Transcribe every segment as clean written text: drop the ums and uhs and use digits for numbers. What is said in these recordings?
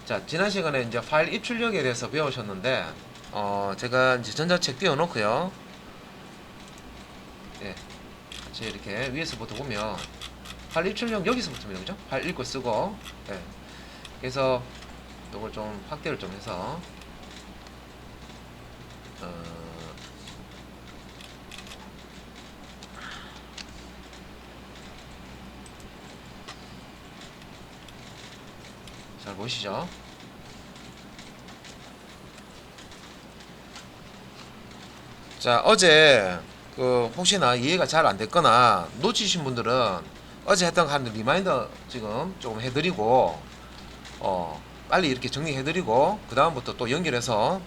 자, 지난 시간에 이제 파일 입출력에 대해서 배우셨는데, 제가 이제 전자책 띄워놓고요. 예, 같이 이렇게 위에서부터 보면, 파일 입출력 여기서부터입니다. 그죠? 파일 읽고 쓰고, 예. 그래서, 이걸 좀 확대를 좀 해서, 어, 잘 보시죠? 자, 어제, 혹시나 이해가 잘 안 됐거나, 놓치신 분들은, 어제 했던 거 한 리마인더 지금 조금 해드리고, 빨리 이렇게 정리해드리고 그 다음부터 또 연결해서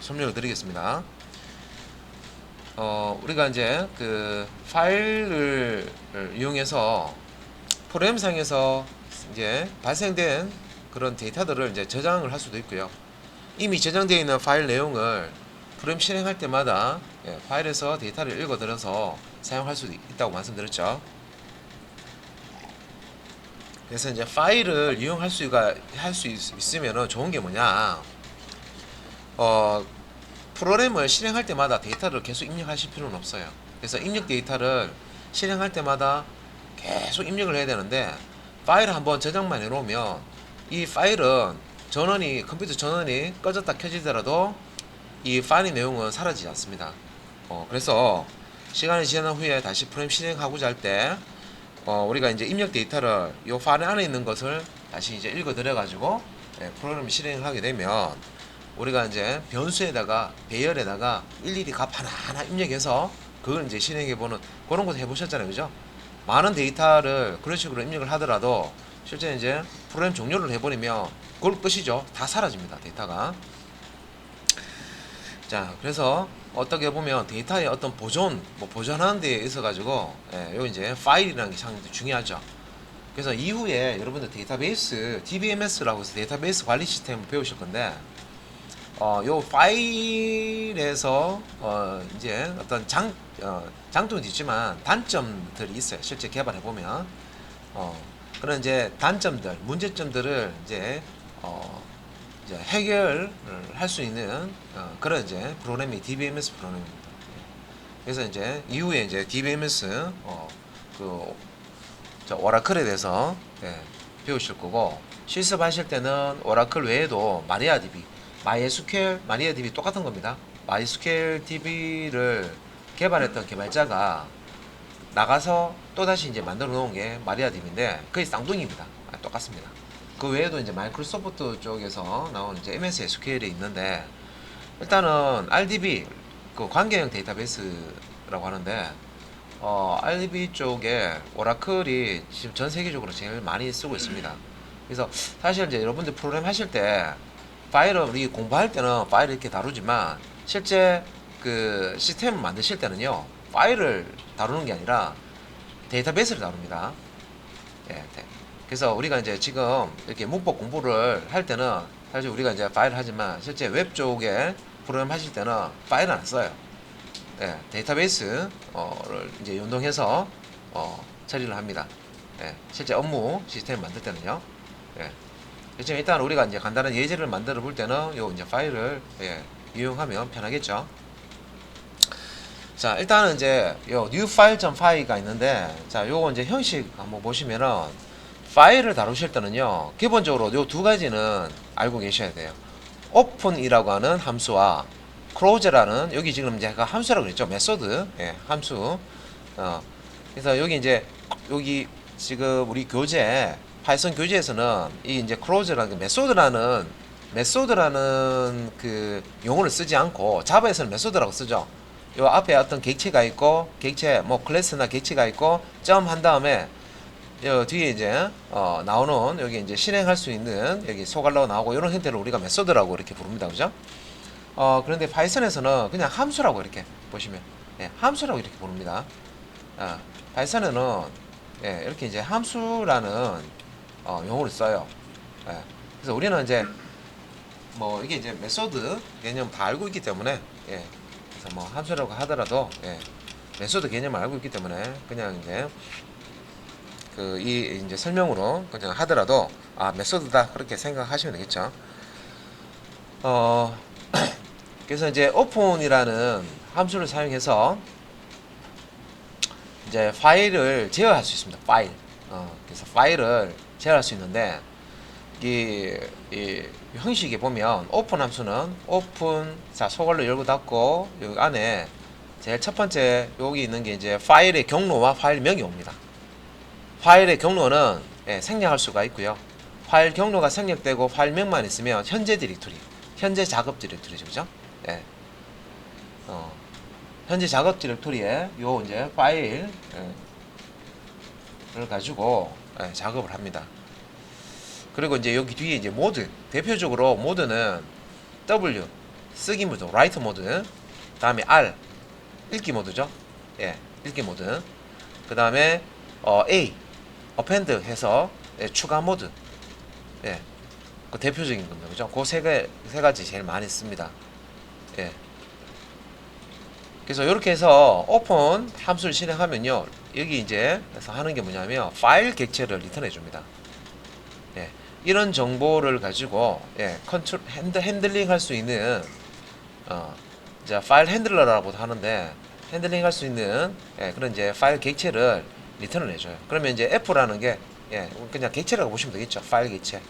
설명을 드리겠습니다. 우리가 이제 그 파일을 이용해서 프로그램상에서 이제 발생된 그런 데이터들을 이제 저장을 할 수도 있고요. 이미 저장되어 있는 파일 내용을 프로그램 실행할 때마다 파일에서 데이터를 읽어들어서 사용할 수도 있다고 말씀드렸죠. 그래서 이제 파일을 이용할 수가 할 수 있으면은 좋은 게 뭐냐? 어, 프로그램을 실행할 때마다 데이터를 계속 입력하실 필요는 없어요. 그래서 입력 데이터를 실행할 때마다 계속 입력을 해야 되는데 파일을 한번 저장만 해놓으면 이 파일은 컴퓨터 전원이 꺼졌다 켜지더라도 이 파일의 내용은 사라지지 않습니다. 그래서 시간이 지난 후에 다시 프로그램 실행하고자 할 때 우리가 이제 입력 데이터를 이 파일 안에 있는 것을 다시 이제 읽어들여 가지고 프로그램 실행을 하게 되면 우리가 이제 변수에다가 배열에다가 일일이 값 하나하나 입력해서 그걸 이제 실행해 보는 그런 것도 해보셨잖아요, 그죠? 많은 데이터를 그런 식으로 입력을 하더라도 실제 이제 프로그램 종료를 해버리면 그걸 끝이죠. 다 사라집니다, 데이터가. 자, 그래서 어떻게 보면 데이터의 어떤 보존하는 데 있어 가지고 요 이제 파일이라는 게 상당히 중요하죠. 그래서 이후에 여러분들 데이터베이스 DBMS라고 해서 데이터베이스 관리 시스템을 배우실 건데 요 파일에서 이제 어떤 장점도 있지만 단점들이 있어요. 실제 개발해 보면 그런 이제 단점들, 문제점들을 이제 해결을 할 수 있는 그런 이제 프로그램이 DBMS 프로그램입니다. 그래서 이제 이후에 이제 DBMS 그 오라클에 대해서 배우실 거고 실습하실 때는 오라클 외에도 마리아DB, MySQL, 마리아DB 똑같은 겁니다. MySQL DB를 개발했던 개발자가 나가서 또다시 이제 만들어 놓은 게 마리아DB인데 그게 쌍둥이입니다. 똑같습니다. 그 외에도 이제 마이크로소프트 쪽에서 나온 이제 MS SQL이 있는데 일단은 RDB 그 관계형 데이터베이스라고 하는데 RDB 쪽에 오라클이 지금 전 세계적으로 제일 많이 쓰고 있습니다. 그래서 사실 이제 여러분들 프로그램 하실 때 파일을 우리 공부할 때는 파일을 이렇게 다루지만 실제 그 시스템을 만드실 때는요 파일을 다루는 게 아니라 데이터베이스를 다룹니다. 예, 그래서 우리가 이제 지금 이렇게 문법 공부를 할 때는 사실 우리가 이제 파일을 하지만 실제 웹 쪽에 프로그램 하실 때는 파일을 안 써요. 예, 데이터베이스를 이제 연동해서 처리를 합니다. 예, 실제 업무 시스템 만들 때는요. 예. 지금 일단 우리가 이제 간단한 예제를 만들어 볼 때는 요 이제 파일을 이용하면 편하겠죠. 자, 일단은 이제 요 new file.py가 있는데 자, 요거 이제 형식 한번 보시면은 파일을 다루실 때는요. 기본적으로 요 두 가지는 알고 계셔야 돼요. open이라고 하는 함수와 close라는 여기 지금 제가 함수라고 그랬죠. 메소드. 예, 함수. 그래서 여기 이제 여기 지금 우리 교재 파이썬 교재에서는 이 이제 close라는 메소드라는 그 용어를 쓰지 않고 자바에서는 메소드라고 쓰죠. 요 앞에 어떤 객체가 있고 객체 뭐 클래스나 객체가 있고 점 한 다음에 요 뒤에 이제 나오는 여기 이제 실행할 수 있는 여기 소갈로 나오고 이런 형태를 우리가 메소드라고 이렇게 부릅니다. 그죠? 그런데 파이썬에서는 그냥 함수라고 이렇게 보시면 함수라고 이렇게 부릅니다. 파이썬에는 이렇게 이제 함수라는 용어를 써요. 그래서 우리는 이제 뭐 이게 이제 메소드 개념 다 알고 있기 때문에 그래서 뭐 함수라고 하더라도 메소드 개념을 알고 있기 때문에 그냥 이제 이 이제 설명으로 그냥 하더라도 메소드다 그렇게 생각하시면 되겠죠. 그래서 이제 open이라는 함수를 사용해서 이제 파일을 제어할 수 있습니다. 파일. 그래서 파일을 제어할 수 있는데 이 형식에 보면 오픈 함수는 오픈 자 소괄로 열고 닫고 여기 안에 제일 첫 번째 여기 있는 게 이제 파일의 경로와 파일명이 옵니다. 파일의 경로는 생략할 수가 있고요. 파일 경로가 생략되고 파일명만 있으면 현재 디렉토리, 현재 작업 디렉토리죠, 그죠? 예. 현재 작업 디렉토리에 요 이제 파일을 가지고 작업을 합니다. 그리고 이제 여기 뒤에 이제 모드, 대표적으로 모드는 W 쓰기 모드, 라이트 모드, 다음에 R 읽기 모드죠. 예, 읽기 모드. 그 다음에 A 어펜드 해서 추가 모드. 예, 그 대표적인 겁니다, 그죠? 그 세 가지 제일 많이 씁니다. 예. 그래서 이렇게 해서 오픈 함수를 실행하면요, 여기 이제 그래서 하는 게 뭐냐면 파일 객체를 리턴해 줍니다. 예, 이런 정보를 가지고 컨트롤 핸들링 할 수 있는 이제 파일 핸들러라고도 하는데 핸들링 할 수 있는 그런 이제 파일 객체를 리턴을 해줘요. 그러면 이제 F라는 게 그냥 객체라고 보시면 되겠죠. 파일 객체.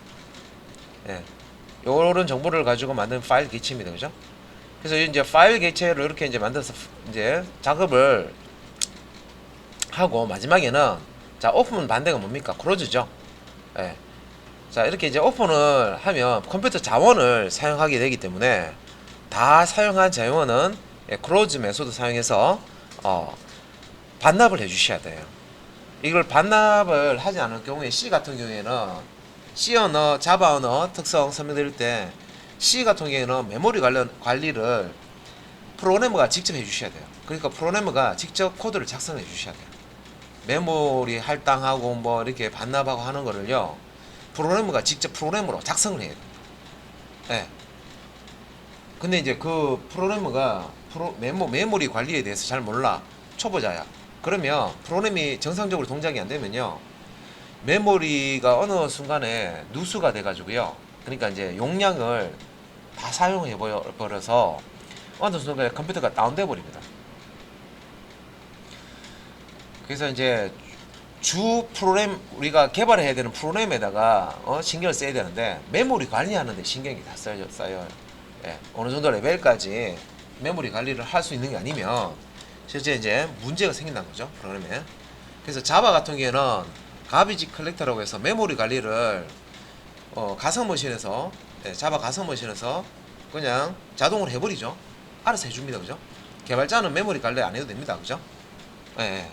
요런 정보를 가지고 만든 파일 객체입니다, 그죠? 그래서 이제 파일 객체를 이렇게 이제 만들어서 이제 작업을 하고 마지막에는 자 오픈 반대가 뭡니까? 크로즈죠. 예. 자 이렇게 이제 오픈을 하면 컴퓨터 자원을 사용하게 되기 때문에 다 사용한 자원은 크로즈 메소드 사용해서 반납을 해주셔야 돼요. 이걸 반납을 하지 않을 경우에 C 같은 경우에는 C 언어, 자바 언어 특성 설명드릴 때 C 같은 경우에는 메모리 관리를 프로그래머가 직접 해주셔야 돼요. 그러니까 프로그래머가 직접 코드를 작성해 주셔야 돼요. 메모리 할당하고 뭐 이렇게 반납하고 하는 거를요, 프로그래머가 직접 프로그램으로 작성을 해야 돼요. 네. 근데 이제 그 프로그래머가 메모리 관리에 대해서 잘 몰라. 초보자야. 그러면 프로그램이 정상적으로 동작이 안 되면요, 메모리가 어느 순간에 누수가 돼가지고요, 그러니까 이제 용량을 다 사용해 버려서 어느 순간에 컴퓨터가 다운돼 버립니다. 그래서 이제 주 프로그램 우리가 개발해야 되는 프로그램에다가 신경을 써야 되는데 메모리 관리하는데 신경이 다 쌓여요. 어느 정도 레벨까지 메모리 관리를 할 수 있는 게 아니면 실제 이제 문제가 생긴다는 거죠, 프로그램에. 그래서 자바 같은 경우에는 가비지 컬렉터라고 해서 메모리 관리를 가상 머신에서 자바 가상 머신에서 그냥 자동으로 해버리죠. 알아서 해줍니다, 그죠? 개발자는 메모리 관리 안 해도 됩니다, 그죠? 예.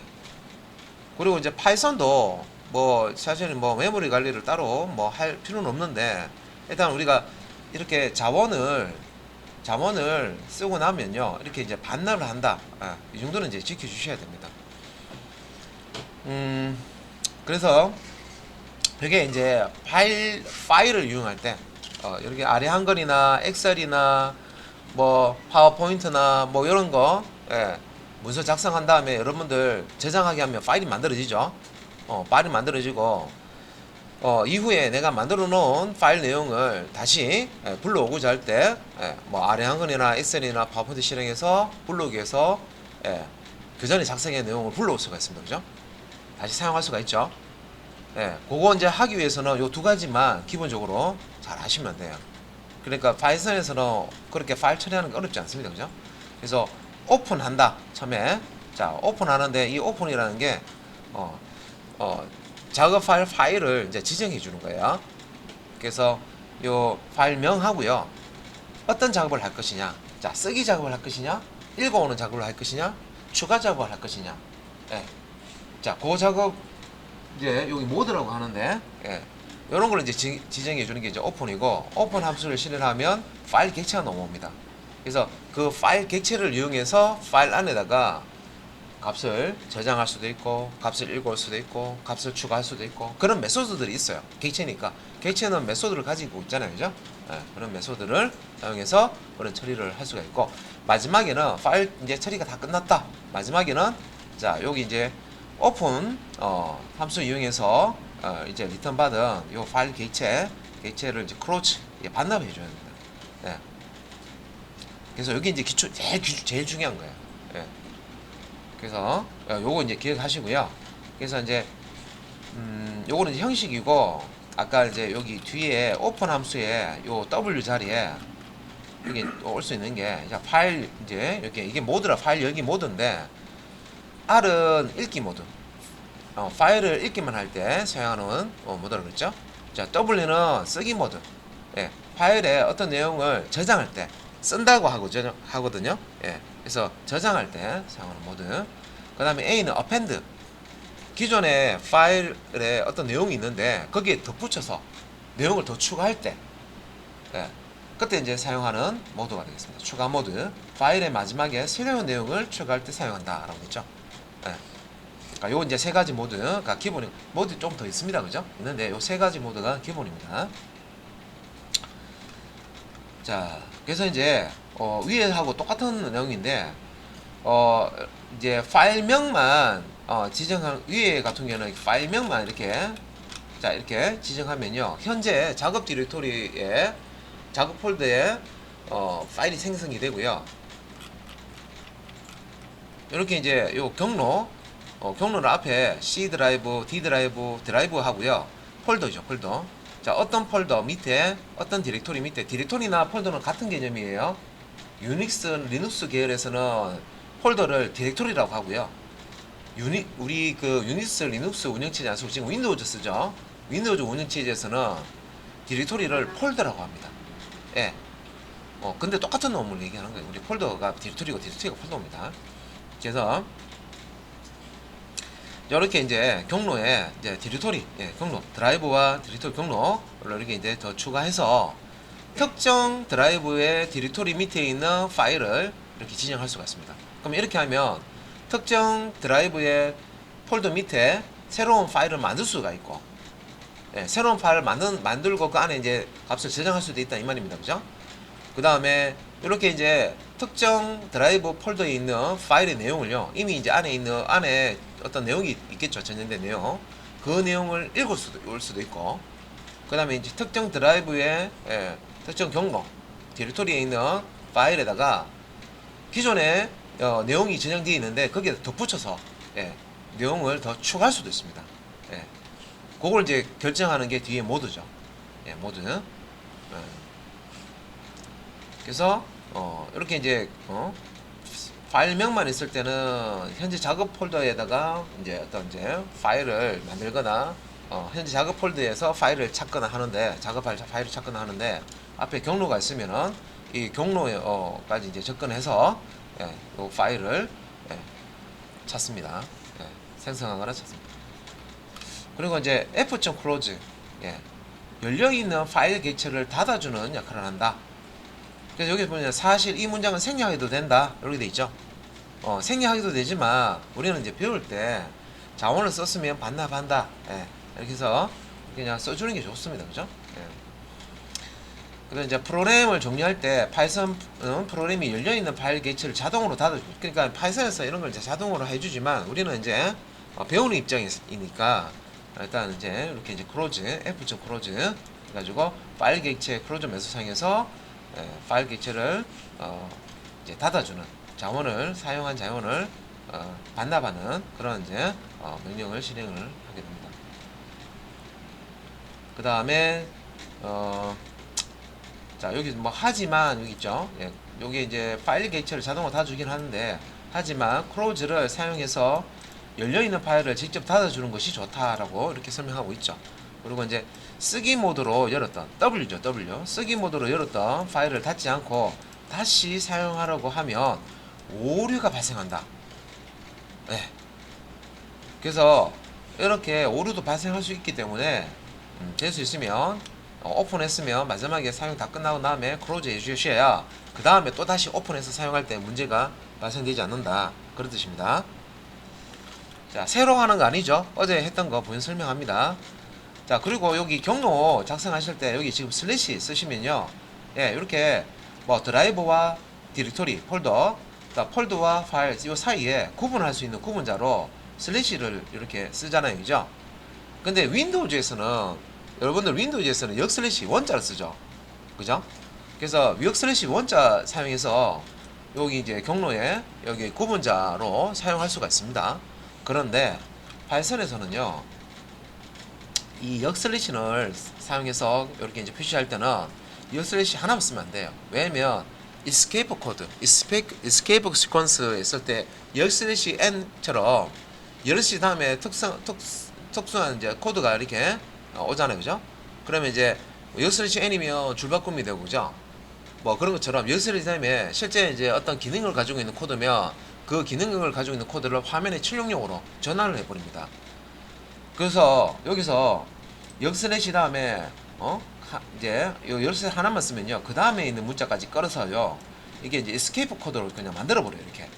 그리고 이제 파이썬도 뭐 사실은 뭐 메모리 관리를 따로 뭐 할 필요는 없는데 일단 우리가 이렇게 자원을 쓰고 나면요, 이렇게 이제 반납을 한다. 이 정도는 이제 지켜주셔야 됩니다. 그래서 이게 이제 파일을 이용할 때 이렇게 아래 한글이나 엑셀이나 뭐 파워포인트나 뭐 이런 거 문서 작성한 다음에 여러분들 저장하게 하면 파일이 만들어지죠. 파일이 만들어지고 이후에 내가 만들어 놓은 파일 내용을 다시 불러오고자 할 때 뭐 아래 한글이나 엑셀이나 파워포인트 실행해서 불러오기 위해서 그 전에 작성한 내용을 불러올 수가 있습니다, 그죠? 다시 사용할 수가 있죠. 그거 이제 하기 위해서는 요 두 가지만 기본적으로 잘 하시면 돼요. 그러니까 파이썬에서는 그렇게 파일 처리하는 게 어렵지 않습니다, 그죠? 그래서 오픈한다 처음에. 자 오픈하는데 이 오픈이라는 게 작업 파일을 이제 지정해 주는 거예요. 그래서 요 파일명하고요, 어떤 작업을 할 것이냐, 자 쓰기 작업을 할 것이냐, 읽어오는 작업을 할 것이냐, 추가 작업을 할 것이냐. 자 그 작업 이제 여기 모드라고 하는데 이런 걸 이제 지정해 주는 게 이제 오픈이고, 오픈 함수를 실행하면 파일 객체가 넘어옵니다. 그래서 그 파일 객체를 이용해서 파일 안에다가 값을 저장할 수도 있고, 값을 읽어올 수도 있고, 값을 추가할 수도 있고, 그런 메소드들이 있어요. 객체니까. 객체는 메소드를 가지고 있잖아요, 그죠? 그런 메소드를 사용해서 그런 처리를 할 수가 있고, 마지막에는 파일 이제 처리가 다 끝났다. 마지막에는 자 여기 이제 오픈 함수 이용해서 이제 리턴 받은 요 파일 객체를 이제 크로치 반납해 줘야 됩니다. 예. 그래서 여기 이제 제일 중요한 거예요. 예. 그래서 요거 이제 기억하시고요. 그래서 이제 요거는 이제 형식이고, 아까 이제 여기 뒤에 오픈 함수에 요 W 자리에 여기 올 수 있는 게, 자, 파일 이제 이렇게 이게 모드라, 파일 열기 모드인데 R은 읽기 모드. 파일을 읽기만 할 때 사용하는 모드라고 그랬죠. 자, W는 쓰기 모드. 예. 파일에 어떤 내용을 저장할 때 쓴다고 하거든요. 예. 그래서 저장할 때 사용하는 모드. 그 다음에 A는 append. 기존의 파일에 어떤 내용이 있는데 거기에 덧붙여서 내용을 더 추가할 때, 예, 그때 이제 사용하는 모드가 되겠습니다. 추가 모드. 파일의 마지막에 새로운 내용을 추가할 때 사용한다 라고 했죠. 예. 그러니까 요 이제 세 가지 모드가 기본이, 모드 좀 더 있습니다. 그죠? 있는데 요 세 가지 모드가 기본입니다. 자, 그래서 이제 위에 하고 똑같은 내용인데 이제 파일명만 지정한, 위에 같은 경우는 파일명만 이렇게, 자, 이렇게 지정하면요, 현재 작업 디렉토리에, 작업 폴더에 파일이 생성이 되고요. 이렇게 이제 요 경로를 앞에 C 드라이브, D 드라이브, 드라이브 하고요. 폴더죠, 폴더. 자, 어떤 폴더 밑에, 어떤 디렉토리 밑에, 디렉토리나 폴더는 같은 개념이에요. 유닉스, 리눅스 계열에서는 폴더를 디렉토리라고 하고요. 우리 그 유닉스, 리눅스 운영체제 안 쓰고 지금 윈도우즈 쓰죠. 윈도우즈 운영체제에서는 디렉토리를 폴더라고 합니다. 예. 근데 똑같은 놈을 얘기하는 거예요. 우리 폴더가 디렉토리고 디렉토리가 폴더입니다. 그래서 이렇게 이제 경로에 이제 디렉토리, 경로, 드라이브와 디렉토리 경로를 이렇게 이제 더 추가해서 특정 드라이브의 디렉토리 밑에 있는 파일을 이렇게 지정할 수가 있습니다. 그럼 이렇게 하면 특정 드라이브의 폴더 밑에 새로운 파일을 만들 수가 있고, 새로운 파일을 만들고 그 안에 이제 값을 저장할 수도 있다 이 말입니다. 그죠? 그 다음에 이렇게 이제 특정 드라이브 폴더에 있는 파일의 내용을요, 이미 이제 안에 어떤 내용이 있겠죠. 전현된 내용. 그 내용을 올 수도 있고, 그 다음에 이제 특정 드라이브의 특정 경로, 디렉토리에 있는 파일에다가 기존에 내용이 저장되어 있는데 거기에 덧붙여서 내용을 더 추가할 수도 있습니다. 그걸 이제 결정하는 게 뒤에 모드죠. 모드. 그래서 이렇게 이제 파일명만 있을 때는 현재 작업 폴더에다가 이제 어떤 이제 파일을 만들거나 현재 작업 폴더에서 파일을 찾거나 하는데, 작업할 파일을 찾거나 하는데 앞에 경로가 있으면은 이 경로까지 이제 접근해서 이 파일을 찾습니다. 생성하거나 찾습니다. 그리고 이제 F.close, 열려있는 파일 객체를 닫아주는 역할을 한다. 그래서 여기 보면 사실 이 문장은 생략해도 된다 이렇게 돼 있죠. 생략해도 되지만 우리는 이제 배울 때 자원을 썼으면 반납한다, 이렇게 해서 그냥 써주는 게 좋습니다. 그죠? 그래서 이제 프로그램을 정리할 때 파이썬 프로그램이 열려있는 파일 객체를 자동으로 닫아주죠. 그러니까 파이썬에서 이런 걸 이제 자동으로 해주지만 우리는 이제 배우는 입장이니까 일단 이제 이렇게 이제 close, F.close 해가지고 파일 객체 close 메소드 사용해서 파일 객체를 이제 닫아주는, 사용한 자원을 반납하는 그런 이제 명령을 실행을 하게 됩니다. 그 다음에 자, 여기 뭐 하지만 여기 있죠. 여기 이제 파일 객체를 자동으로 닫아주긴 하는데, 하지만 close를 사용해서 열려있는 파일을 직접 닫아주는 것이 좋다라고 이렇게 설명하고 있죠. 그리고 이제 쓰기 모드로 열었던, W죠, W. 쓰기 모드로 열었던 파일을 닫지 않고 다시 사용하려고 하면 오류가 발생한다. 그래서 이렇게 오류도 발생할 수 있기 때문에 될 수 있으면 오픈했으면 마지막에 사용 다 끝나고 다음에 클로즈 해주셔야 그 다음에 또 다시 오픈해서 사용할 때 문제가 발생되지 않는다, 그런 뜻입니다. 자, 새로 하는 거 아니죠. 어제 했던 거 본인 설명합니다. 자, 그리고 여기 경로 작성하실 때 여기 지금 슬래시 쓰시면요, 이렇게 뭐 드라이브와 디렉토리, 폴더와 파일 이 사이에 구분할 수 있는 구분자로 슬래시를 이렇게 쓰잖아요, 그죠? 근데 윈도우즈에서는 여러분들 윈도우즈에서는 역 슬래시 원자를 쓰죠, 그죠? 그래서 역 슬래시 원자 사용해서 여기 이제 경로에 여기 구분자로 사용할 수가 있습니다. 그런데 파이썬에서는요, 이 역 슬래시를 사용해서 이렇게 이제 표시할 때는 역 슬래시 하나만 쓰면 안 돼요. 왜냐면 escape 코드, escape sequence 했을 때 역 슬래시 n처럼 열시 다음에 특수한 이제 코드가 이렇게 오잖아요, 그죠? 그러면 이제 역 슬래시 n이면 줄바꿈이 되고, 그죠? 뭐 그런 것처럼 역 슬래시 다음에 실제 이제 어떤 기능을 가지고 있는 코드면 그 기능을 가지고 있는 코드를 화면에 출력용으로 전환을 해버립니다. 그래서 여기서 역 슬래시 다음에 이제 역 슬래시 하나만 쓰면요, 그 다음에 있는 문자까지 끌어서요, 이게 이제 에스케이프 코드로 그냥 만들어 버려요, 이렇게.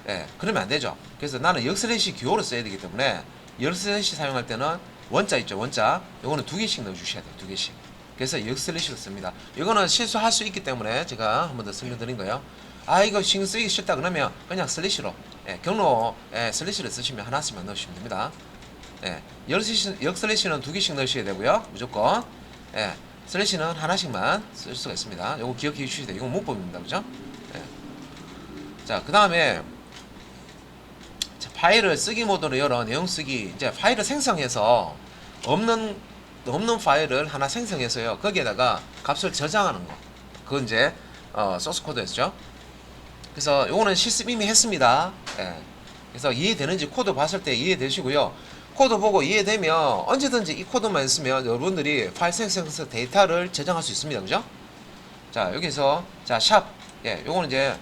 예, 그러면 안 되죠. 그래서 나는 역 슬래시 기호로 써야 되기 때문에 역 슬래시 사용할 때는 원자 있죠, 원자. 요거는 2개씩 넣어 주셔야 돼요, 2개씩. 그래서 역 슬래시를 씁니다. 이거는 실수할 수 있기 때문에 제가 한 번 더 설명드린 거예요. 아, 이거 신경 쓰기 싫다 그러면 그냥 슬래시로, 경로에 슬래시를 쓰시면 하나씩만 넣으시면 됩니다. 예, 역 슬래시는 2개씩 넣으셔야 되고요, 무조건. 예, 슬래시는 하나씩만 쓸 수가 있습니다. 요거 기억해 주셔야 돼요. 이건 문법입니다, 그죠? 예. 자, 그 다음에 파일을 쓰기 모드로 열어 내용 쓰기. 이제 파일을 생성해서 없는 파일을 하나 생성해서요, 거기에다가 값을 저장하는 거. 그건 이제 소스 코드였죠. 그래서 요거는 실습 이미 했습니다. 예. 그래서 이해되는지 코드 봤을 때 이해되시고요. 코드 보고 이해되면 언제든지 이 코드만 쓰면 여러분들이 파일 생성해서 데이터를 저장할 수 있습니다, 그죠? 자, 여기서 자 샵, 요거는 이제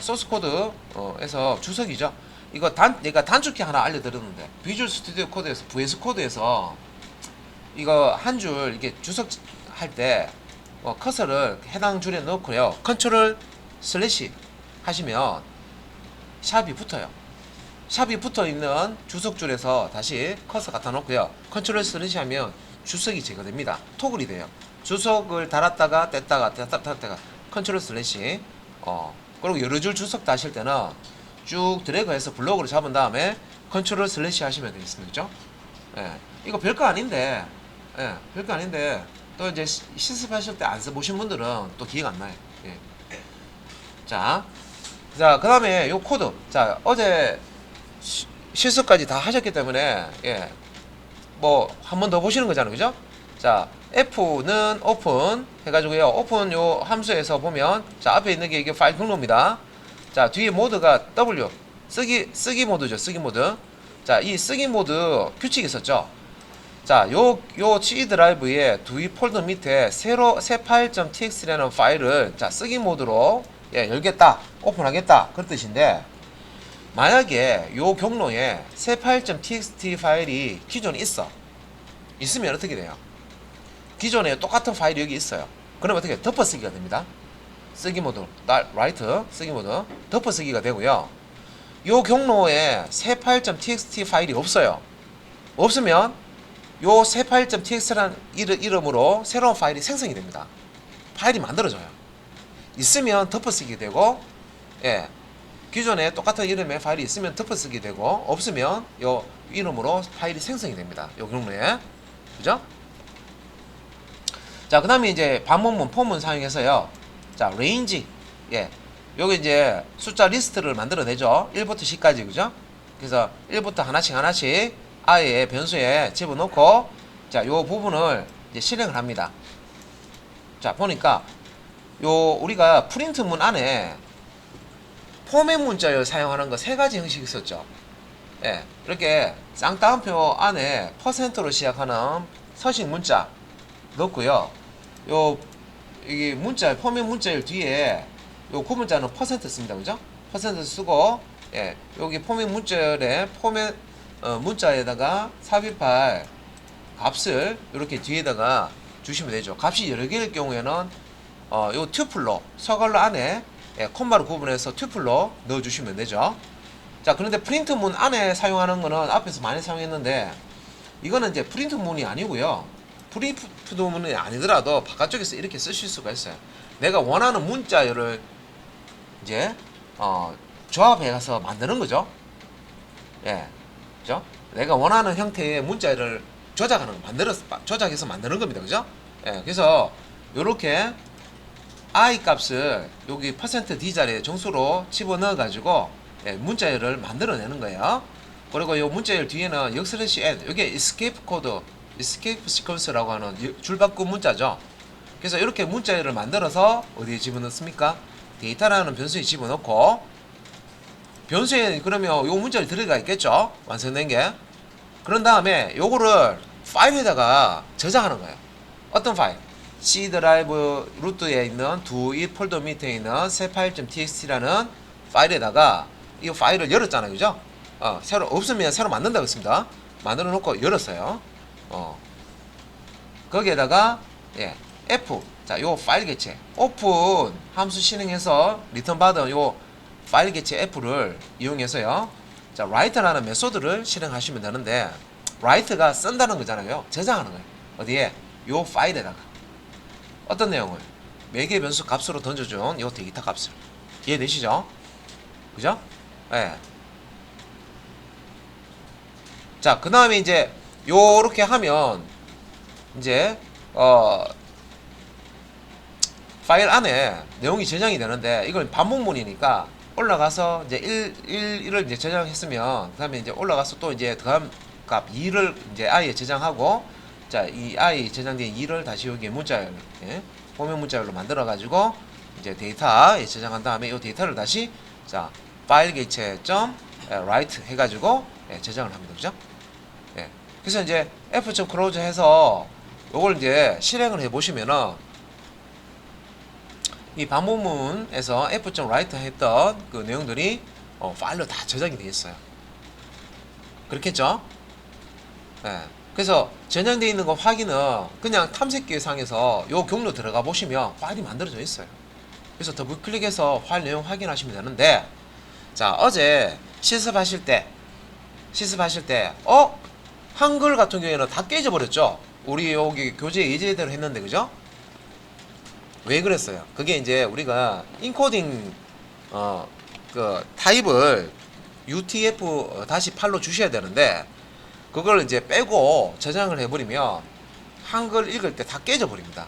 소스 코드에서 주석이죠. 이거 내가 단축키 하나 알려드렸는데, 비주얼 스튜디오 코드에서 VS 코드에서 이거 한 줄 이게 주석할 때 커서를 해당 줄에 넣고요, 컨트롤 슬래시 하시면 샵이 붙어요. 샵이 붙어있는 주석줄에서 다시 커서 갖다 놓고요, 컨트롤 슬래시 하면 주석이 제거됩니다. 토글이 돼요. 주석을 달았다가 뗐다가 컨트롤 슬래시. 그리고 여러 줄 주석 다실 때는 쭉 드래그해서 블록으로 잡은 다음에 컨트롤 슬래시 하시면 되겠습니다, 그죠? 예, 이거 별거 아닌데, 별거 아닌데 또 이제 실습하실 때 안 써보신 분들은 또 기회가 안 나요. 예. 자, 그 다음에 요 코드. 자, 어제 실습까지 다 하셨기 때문에, 뭐 한 번 더 보시는 거잖아요, 그죠? 자, F는 오픈 해가지고요, 오픈 요 함수에서 보면, 자, 앞에 있는 게 이게 파일 경로입니다. 자, 뒤에 모드가 W, 쓰기 모드죠, 쓰기 모드. 자, 이 쓰기 모드 규칙이 있었죠. 자, 요 C 드라이브에 뒤 폴더 밑에 새 파일.txt라는 파일을, 자, 쓰기 모드로 열겠다, 오픈하겠다, 그런 뜻인데, 만약에 요 경로에 새 파일.txt 파일이 기존에 있으면 어떻게 돼요? 기존에 똑같은 파일이 여기 있어요. 그러면 어떻게 덮어쓰기가 됩니다. 쓰기 모드, 라이트 쓰기 모드 덮어쓰기가 되고요. 요 경로에 새 파일.txt 파일이 없어요. 없으면 요 새 파일.txt라는 이름으로 새로운 파일이 생성이 됩니다. 파일이 만들어져요. 있으면 덮어쓰기 되고, 기존에 똑같은 이름의 파일이 있으면 덮어쓰기 되고, 없으면 요 이름으로 파일이 생성이 됩니다, 요 경로에. 그죠? 자, 그 다음에 이제 반복문 폼을 사용해서요, 자, 레인지, 여기 이제 숫자 리스트를 만들어내죠. 1부터 10까지, 그죠? 그래서 1부터 하나씩 아예 변수에 집어넣고, 자, 요 부분을 이제 실행을 합니다. 자, 보니까 우리가 프린트문 안에 포맷 문자를 사용하는 거 3가지 형식이 있었죠. 이렇게 쌍따옴표 안에 퍼센트로 시작하는 서식 문자 넣고요. 이게 포맷 문자열 뒤에 요 구문자는 퍼센트 씁니다, 그죠? 퍼센트 쓰고, 여기 포맷 문자열에 문자에다가 삽입할 값을 이렇게 뒤에다가 주시면 되죠. 값이 여러 개일 경우에는 요 튜플로 서글러 안에 콤마로 구분해서 튜플로 넣어주시면 되죠. 자, 그런데 프린트문 안에 사용하는 거는 앞에서 많이 사용했는데, 이거는 이제 프린트문이 아니고요. 프린트문이 아니더라도 바깥쪽에서 이렇게 쓰실 수가 있어요. 내가 원하는 문자열을 이제 조합해 가서 만드는 거죠. 그죠? 내가 원하는 형태의 문자를 조작해서 만드는 겁니다. 그죠? 예, 그래서 요렇게 i 값을 여기 %d 자리에 정수로 집어넣어 가지고 예, 문자열을 만들어내는 거예요. 그리고 이 문자열 뒤에는 역/n, 이게 escape 코드, escape sequence라고 하는 줄바꿈 문자죠. 그래서 이렇게 문자열을 만들어서 어디에 집어넣습니까? 데이터라는 변수에 집어넣고, 변수에 그러면 요 문자열이 들어가 있겠죠? 완성된 게. 그런 다음에 요거를 파일에다가 저장하는 거예요. 어떤 파일? C 드라이브 루트에 있는 이 폴더 밑에 있는 새 파일.txt라는 파일에다가 이 파일을 열었잖아요. 그죠? 새로 없으면 새로 만든다고 했습니다. 만들어 놓고 열었어요. 거기에다가 예, F. 자, 요 파일 개체 오픈 함수 실행해서 리턴 받은 요 파일 개체 F를 이용해서요. 자, write라는 메소드를 실행하시면 되는데, write가 쓴다는 거잖아요. 저장하는 거예요. 어디에? 요 파일에다가. 어떤 내용을? 매개 변수 값으로 던져준 요 데이터 값을. 이해되시죠? 그죠? 예. 자, 그 다음에 이제 요렇게 하면 이제 파일 안에 내용이 저장이 되는데, 이걸 반복문이니까 올라가서 이제 1을 이제 저장했으면, 그 다음에 이제 올라가서 또 이제 다음 값 2를 이제 i에 저장하고, 자, 이 i 저장된 2를 다시 여기 문자열, 예, 호명 문자열로 만들어 가지고 이제 데이터에 저장한 다음에 이 데이터를 다시 자, 파일 개체 write 해 가지고 예, 저장을 합니다. 그죠? 예. 그래서 이제 f.close 해서 요걸 이제 실행을 해 보시면은 이 반복문에서 f.write 했던 그 내용들이 파일로 다 저장이 되어 있어요. 그렇겠죠? 예. 그래서 저장되어 있는 거 확인은 그냥 탐색기 상에서 요 경로 들어가 보시면 파일이 만들어져 있어요. 그래서 더블 클릭해서 파일 내용 확인하시면 되는데, 자, 어제 실습하실 때 한글 같은 경우에는 다 깨져 버렸죠. 우리 여기 교재 예제대로 했는데, 그죠? 왜 그랬어요? 그게 이제 우리가 인코딩 그 타입을 UTF-8로 주셔야 되는데, 그걸 이제 빼고 저장을 해버리면 한글 읽을 때 다 깨져버립니다.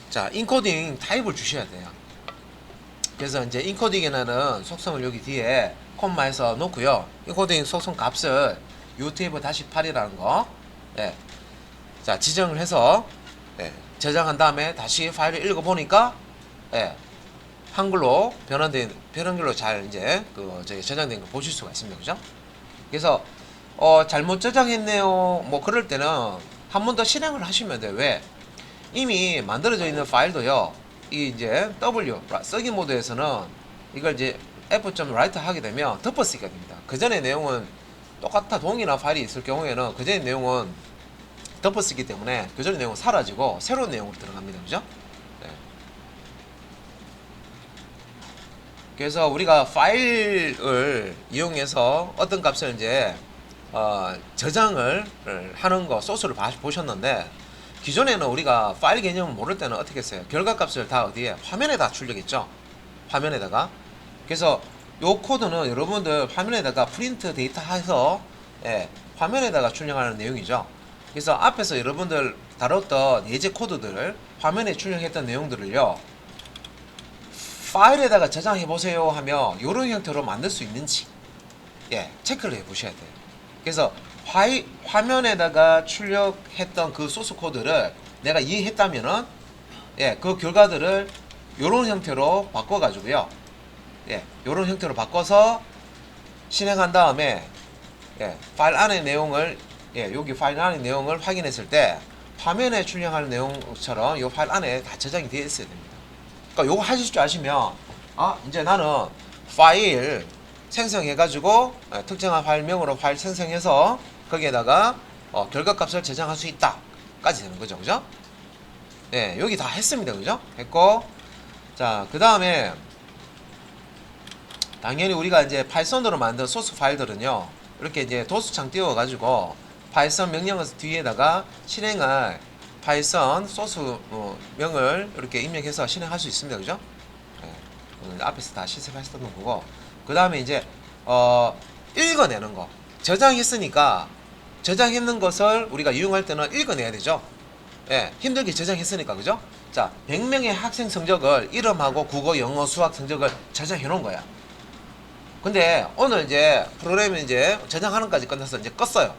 자, 인코딩 타입을 주셔야 돼요. 그래서 이제 인코딩에는 속성을 여기 뒤에 콤마에서 놓고요. 인코딩 속성 값을 UTF-8이라는 거, 예, 자, 지정을 해서 예, 저장한 다음에 다시 파일을 읽어보니까 예, 한글로 변환글로 잘 이제 저장된 걸 보실 수가 있습니다. 그죠? 그래서 잘못 저장했네요. 뭐 그럴 때는 한 번 더 실행을 하시면 돼요. 왜? 이미 만들어져 있는 파일도요. 이 이제 W 쓰기 모드에서는 이걸 이제 f.write 하게 되면 덮어쓰기가 됩니다. 그 전에 내용은 똑같아 동일한 파일이 있을 경우에는 그 전에 내용은 덮어쓰기 때문에 그 전에 내용은 사라지고 새로운 내용으로 들어갑니다. 그죠? 그래서 우리가 파일을 이용해서 어떤 값을 이제 저장을 하는 거 소스를 보셨는데, 기존에는 우리가 파일 개념을 모를 때는 어떻게 했어요? 결과값을 다 어디에? 화면에다 출력했죠. 화면에다가. 그래서 요 코드는 여러분들 화면에다가 프린트 데이터 해서 예, 화면에다가 출력하는 내용이죠. 그래서 앞에서 여러분들 다뤘던 예제 코드들을 화면에 출력했던 내용들을요, 파일에다가 저장해 보세요 하면 이런 형태로 만들 수 있는지 예, 체크를 해 보셔야 돼요. 그래서 화면에다가 출력했던 그 소스 코드를 내가 이해했다면은 예, 그 결과들을 이런 형태로 바꿔 가지고요, 예, 이런 형태로 바꿔서 실행한 다음에 예, 파일 안의 내용을 예, 여기 파일 안의 내용을 확인했을 때 화면에 출력하는 내용처럼 이 파일 안에 다 저장이 되어 있어야 됩니다. 그러니까 요거 하실 줄 아시면 이제 나는 파일 생성해 가지고 특정한 파일명으로 파일 생성해서 거기에다가 결과값을 저장할 수 있다 까지 되는 거죠. 그죠? 네, 여기 다 했습니다. 그죠? 했고, 자, 그 다음에 당연히 우리가 이제 파이썬으로 만든 소스 파일들은요, 이렇게 이제 도수창 띄워 가지고 파이썬 명령을 뒤에다가 실행할 파이썬 소스 명을 이렇게 입력해서 실행할 수 있습니다. 그죠? 네, 오늘 앞에서 다 실습하셨던 거고, 그 다음에 이제 읽어내는 거. 저장했으니까 저장했는 것을 우리가 이용할 때는 읽어내야 되죠. 예, 힘들게 저장했으니까, 그죠? 자, 100명의 학생 성적을 이름하고 국어, 영어, 수학 성적을 저장해 놓은 거야. 근데 오늘 이제 프로그램이 이제 저장하는 까지 끝나서 이제 껐어요.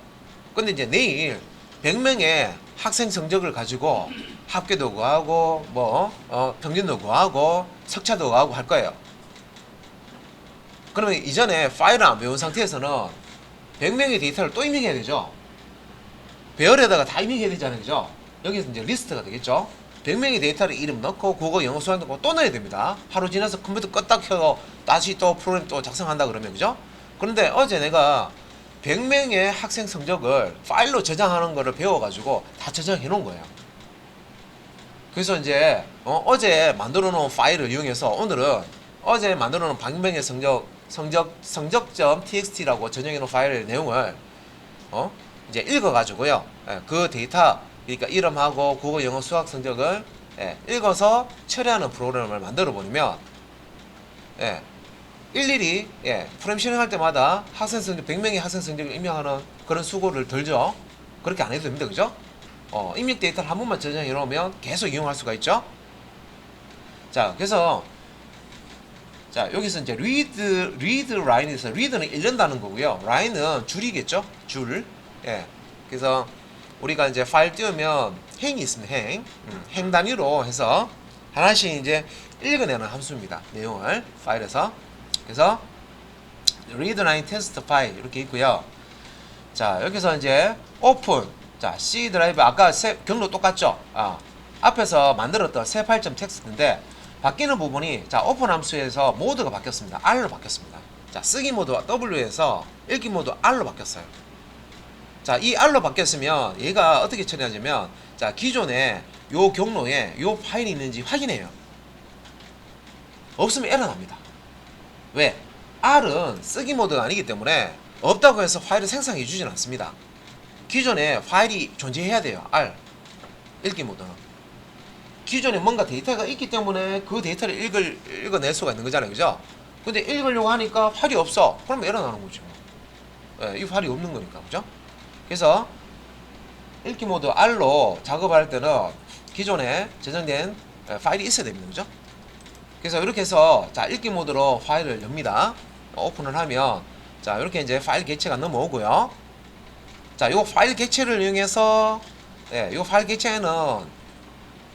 근데 이제 내일 100명의 학생 성적을 가지고 합계도 구하고 평균도 구하고 석차도 구하고 할 거예요. 그러면 이전에 파일을 안 배운 상태에서는 100명의 데이터를 또 입력해야 되죠. 배열에다가 다 입력해야 되잖아요, 그죠? 여기서 이제 리스트가 되겠죠. 100명의 데이터를 이름 넣고 국어, 영어, 수학 넣고 또 넣어야 됩니다. 하루 지나서 컴퓨터 껐다 켜고 다시 또 프로그램 또 작성한다 그러면, 그죠? 그런데 어제 내가 100명의 학생 성적을 파일로 저장하는 거를 배워가지고 다 저장해 놓은 거예요. 그래서 이제 어제 만들어 놓은 파일을 이용해서 오늘은 어제 만들어 놓은 100명의 성적.txt라고 저장해 놓은 파일의 내용을 이제 읽어가지고요. 그 데이터, 그러니까 이름하고 국어, 영어, 수학 성적을 읽어서 처리하는 프로그램을 만들어 버리면 일일이 프로그램 실행할 때마다 학생 성적 100명의 학생 성적을 입력하는 그런 수고를 덜죠. 그렇게 안 해도 됩니다, 그죠? 입력 데이터를 한 번만 저장해 놓으면 계속 이용할 수가 있죠. 자, 그래서 자, 여기서 이제 read line에서 read는 읽는다는 거고요. line은 줄이겠죠? 줄. 그래서 우리가 이제 파일 띄우면 행이 있습니다. 행 단위로 해서 하나씩 이제 읽어내는 함수입니다. 내용을 파일에서. 그래서 read line test 파일 이렇게 있고요. 자, 여기서 이제 open. 자, C 드라이브 아까 경로 똑같죠? 앞에서 만들었던 새 파일점 텍스트인데 바뀌는 부분이 자, 오픈 함수에서 모드가 바뀌었습니다. R로 바뀌었습니다. 자, 쓰기 모드 W에서 읽기 모드 R로 바뀌었어요. 자, 이 R로 바뀌었으면 얘가 어떻게 처리하냐면 자, 기존에 요 경로에 요 파일이 있는지 확인해요. 없으면 에러 납니다. 왜? R은 쓰기 모드가 아니기 때문에 없다고 해서 파일을 생성해 주진 않습니다. 기존에 파일이 존재해야 돼요. R 읽기 모드는 기존에 뭔가 데이터가 있기 때문에 그 데이터를 읽어낼 수가 있는 거잖아요, 그죠? 근데 읽으려고 하니까 파일이 없어. 그럼 에러 나는 거죠. 이 파일이 없는 거니까, 그죠? 그래서 읽기 모드 R로 작업할 때는 기존에 저장된 파일이 있어야 됩니다, 그죠? 그래서 이렇게 해서 자, 읽기 모드로 파일을 엽니다. 오픈을 하면 자, 이렇게 이제 파일 객체가 넘어오고요. 자, 요 파일 객체를 이용해서 요 파일 객체에는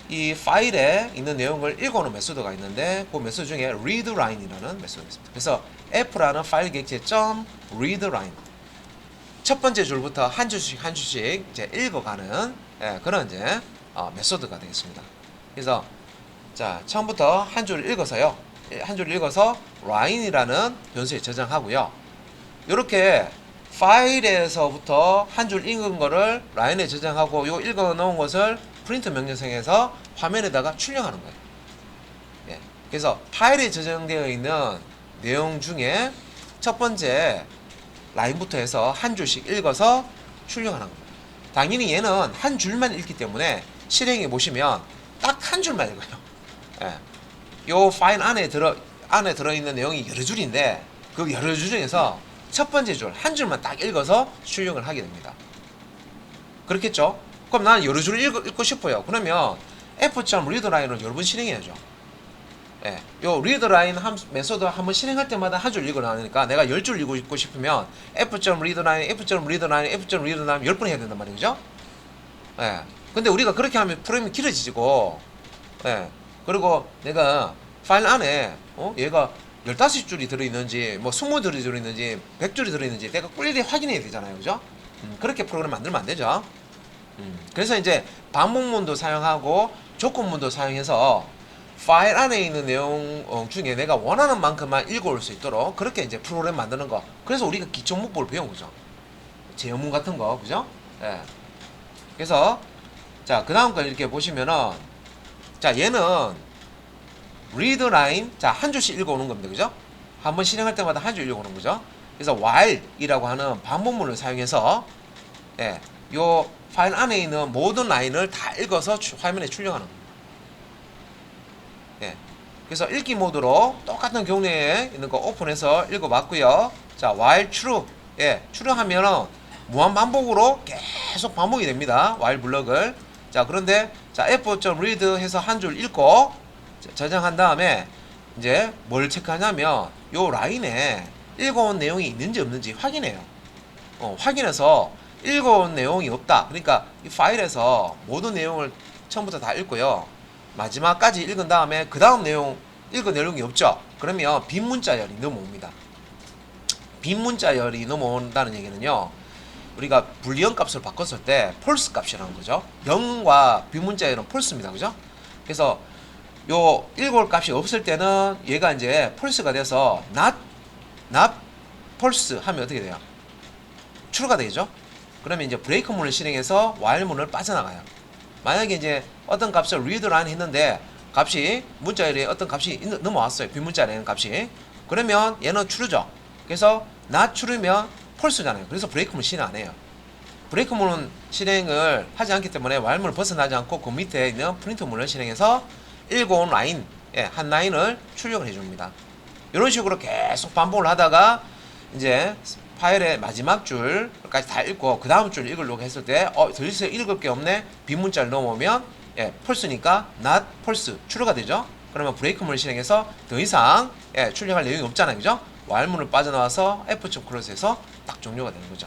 이 파일에 있는 내용을 읽어오는 메소드가 있는데 그 메소드 중에 readLine이라는 메소드가 있습니다. 그래서 f라는 파일 객체 .readLine 첫 번째 줄부터 한 줄씩 이제 읽어가는 그런 이제 메소드가 되겠습니다. 그래서 자, 처음부터 한 줄을 읽어서요. 한 줄을 읽어서 line이라는 변수에 저장하고요. 이렇게 파일에서부터 한 줄 읽은 거를 라인에 저장하고 요 읽어 놓은 것을 프린트 명령성에서 화면에다가 출력하는 거예요. 그래서 파일에 저장되어 있는 내용 중에 첫 번째 라인부터 해서 한 줄씩 읽어서 출력하는 겁니다. 당연히 얘는 한 줄만 읽기 때문에 실행해 보시면 딱 한 줄만 읽어요. 요 파일 안에 들어있는 내용이 여러 줄인데 그 여러 줄 중에서 첫 번째 줄, 한 줄만 딱 읽어서 출력을 하게 됩니다. 그렇겠죠? 그럼 나는 여러 줄을 읽고 싶어요. 그러면 f.readline을 여러 번 실행해야죠. 요 readline 메소드 한번 실행할 때마다 한 줄 읽어나니까 내가 10줄 읽고 싶으면 f.readline, f.readline, f.readline 10번 해야 된단 말이죠. 근데 우리가 그렇게 하면 프로그램이 길어지고, 그리고 내가 파일 안에 얘가 15줄이 들어있는지 뭐 20줄이 들어있는지 100줄이 들어있는지 내가 일일이 확인해야 되잖아요, 그죠? 그렇게 프로그램 만들면 안 되죠. 그래서 이제 반복문도 사용하고 조건문도 사용해서 파일 안에 있는 내용 중에 내가 원하는 만큼만 읽어올 수 있도록 그렇게 이제 프로그램 만드는 거. 그래서 우리가 기초 문법을 배운 거죠. 제어문 같은 거, 그죠? 그래서 자, 그 다음 거 이렇게 보시면은 자, 얘는 read line, 자, 한 줄씩 읽어오는 겁니다, 그죠? 한번 실행할 때마다 한 줄 읽어오는 거죠. 그래서 while이라고 하는 반복문을 사용해서 요 파일 안에 있는 모든 라인을 다 읽어서 화면에 출력하는 겁니다. 그래서 읽기 모드로 똑같은 경로에 있는 거 오픈해서 읽어봤고요. 자, while true. 예, true하면은 무한 반복으로 계속 반복이 됩니다. while 블럭을. 자, 그런데 자, f.read 해서 한 줄 읽고 저장한 다음에 이제 뭘 체크하냐면 요 라인에 읽어온 내용이 있는지 없는지 확인해요. 확인해서 읽어온 내용이 없다. 그러니까 이 파일에서 모든 내용을 처음부터 다 읽고요. 마지막까지 읽은 다음에 그 다음 내용 읽은 내용이 없죠. 그러면 빈 문자열이 넘어옵니다. 빈 문자열이 넘어온다는 얘기는요. 우리가 불리언 값을 바꿨을 때 폴스 값이라는 거죠. 0과 빈 문자열은 폴스입니다. 그죠? 그래서 요 읽어올 값이 없을 때는 얘가 이제 폴스가 돼서 not 폴스 하면 어떻게 돼요? true가 되죠. 그러면 이제 브레이크 문을 실행해서 while 문을 빠져나가요. 만약에 이제 어떤 값을 read line 했는데 값이 문자열에 어떤 값이 넘어왔어요. 빈 문자열에 값이. 그러면 얘는 true죠. 그래서 not true면 false잖아요. 그래서 브레이크 문 실행 안 해요. 브레이크 문은 실행을 하지 않기 때문에 while 문을 벗어나지 않고 그 밑에 있는 프린트 문을 실행해서 읽어온 라인, 한 라인을 출력을 해줍니다. 이런 식으로 계속 반복을 하다가 이제 파일의 마지막 줄까지 다 읽고 그 다음 줄 읽으려고 했을 때 더 이상 읽을 게 없네. 빈 문자를 넘어오면 펄스니까 not 펄스 true가 되죠. 그러면 브레이크 문을 실행해서 더 이상 출력할 내용이 없잖아요. 그죠? while 문을 빠져나와서 f.close에서 딱 종료가 되는 거죠.